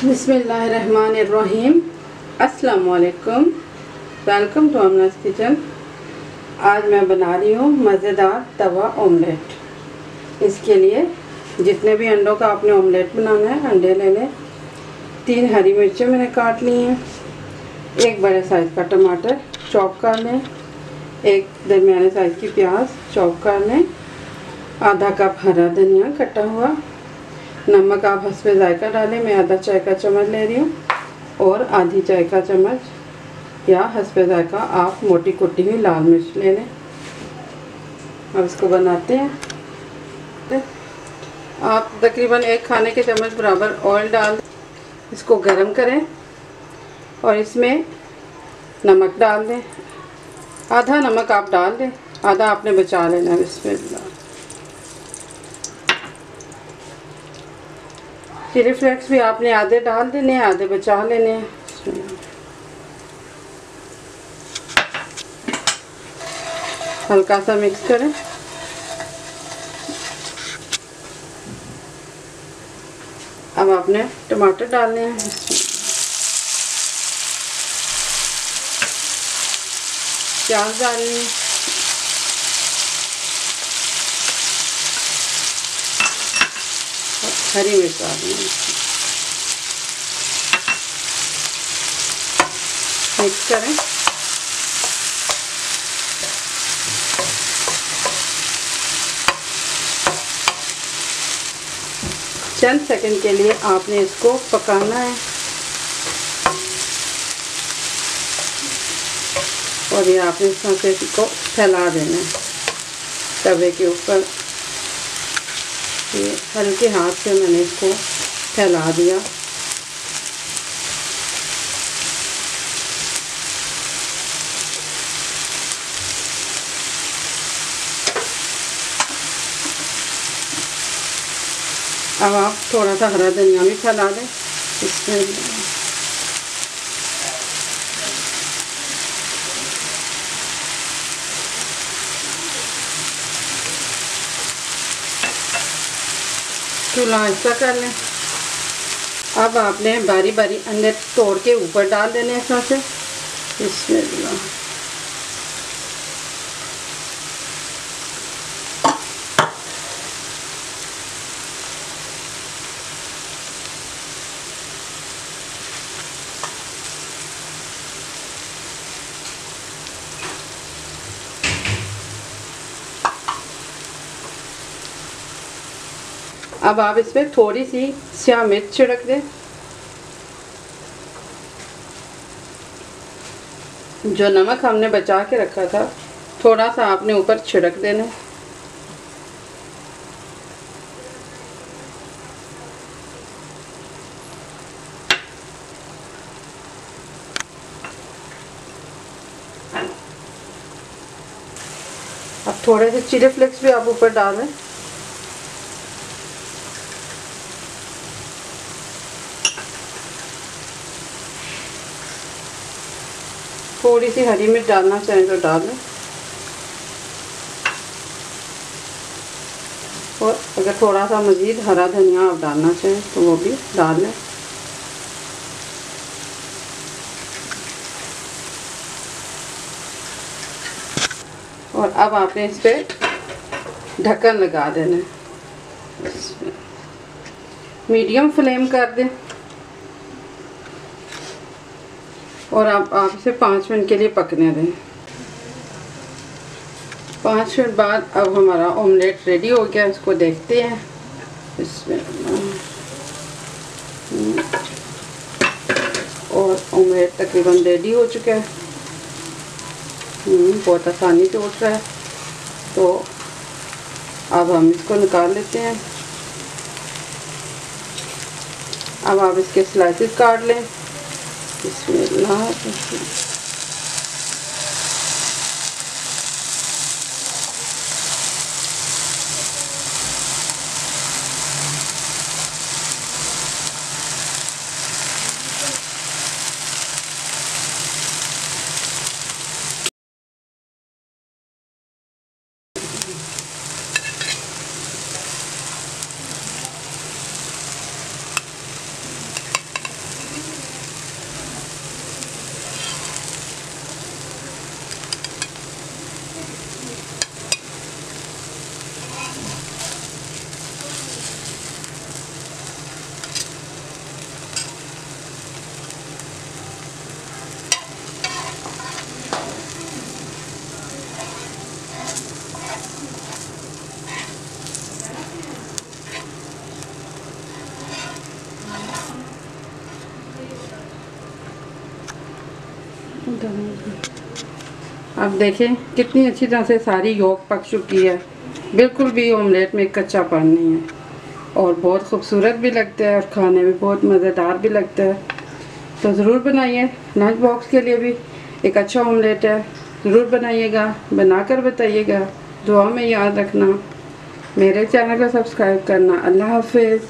बिस्मिल्लाहिर्रहमानिर्रहीम। अस्सलामुअलैकुम। Welcome to Amna's kitchen. आज मैं बना रही हूँ मज़ेदार तवा ऑमलेट। इसके लिए जितने भी अंडों का आपने ऑमलेट बनाना है अंडे ले लें। 3 हरी मिर्चें मैंने काट ली हैं। 1 बड़े साइज़ का टमाटर चॉप कर लें। 1 दरमियाने साइज़ की प्याज चॉप कर लें। आधा कप हरा धनिया कटा हुआ। नमक आप हस्बे जायका डालें। मैं आधा चाय का चम्मच ले रही हूँ और आधी चाय का चम्मच या हस्बे जायका आप मोटी कुटी हुई लाल मिर्च ले लें। अब इसको बनाते हैं। आप तकरीबन 1 खाने के चम्मच बराबर ऑयल डाल इसको गरम करें और इसमें नमक डाल दें। आधा नमक आप डाल दें, आधा आपने बचा लेना। बिस्मिल्लाह। चिली फ्लेक्स भी आपने आधे डाल देने हैं, आधे बचा लेने हैं। हल्का सा मिक्स करें। अब आपने टमाटर डालने हैं। प्याज डालनी है। हरी मिर्च डालनी है। मिक्स करें। चंद सेकंड के लिए आपने इसको पकाना है और ये आपने इस तरह से इसको फैला देना है तवे के ऊपर। ये हल्के हाथ से मैंने इसको फैला दिया। अब आप थोड़ा सा हरा धनिया भी फैला दें इसमें। चूल्हा ऐसा कर लें। अब आपने बारी बारी अंडे तोड़ के ऊपर डाल देने इस तरह से। इसमें अब आप इसमें थोड़ी सी स्याह मिर्च छिड़क दें। जो नमक हमने बचा के रखा था थोड़ा सा आपने ऊपर छिड़क देना। अब थोड़े से चिली फ्लेक्स भी आप ऊपर डालें। थोड़ी सी हरी मिर्च डालना चाहें तो डालें और अगर थोड़ा सा मज़ीद हरा धनिया आप डालना चाहें तो वो भी डाल लें। और अब आपने इस पर ढक्कन लगा देना है। मीडियम फ्लेम कर दें और आप इसे 5 मिनट के लिए पकने दें। 5 मिनट बाद अब हमारा ऑमलेट रेडी हो गया। इसको देखते हैं। इसमें और ऑमलेट तकरीबन रेडी हो चुका है। बहुत आसानी से उठ रहा है। तो अब हम इसको निकाल लेते हैं। अब आप इसके स्लाइसेस काट लें। बिस्मिल्लाह। अब देखें कितनी अच्छी तरह से सारी योक पक चुकी है, बिल्कुल भी ऑमलेट में कच्चापन नहीं है और बहुत खूबसूरत भी लगता है और खाने में बहुत मज़ेदार भी लगता है। तो ज़रूर बनाइए, लंच बॉक्स के लिए भी एक अच्छा ऑमलेट है, ज़रूर बनाइएगा, बनाकर बताइएगा, दुआ में याद रखना, मेरे चैनल को सब्सक्राइब करना। अल्लाह हाफिज़।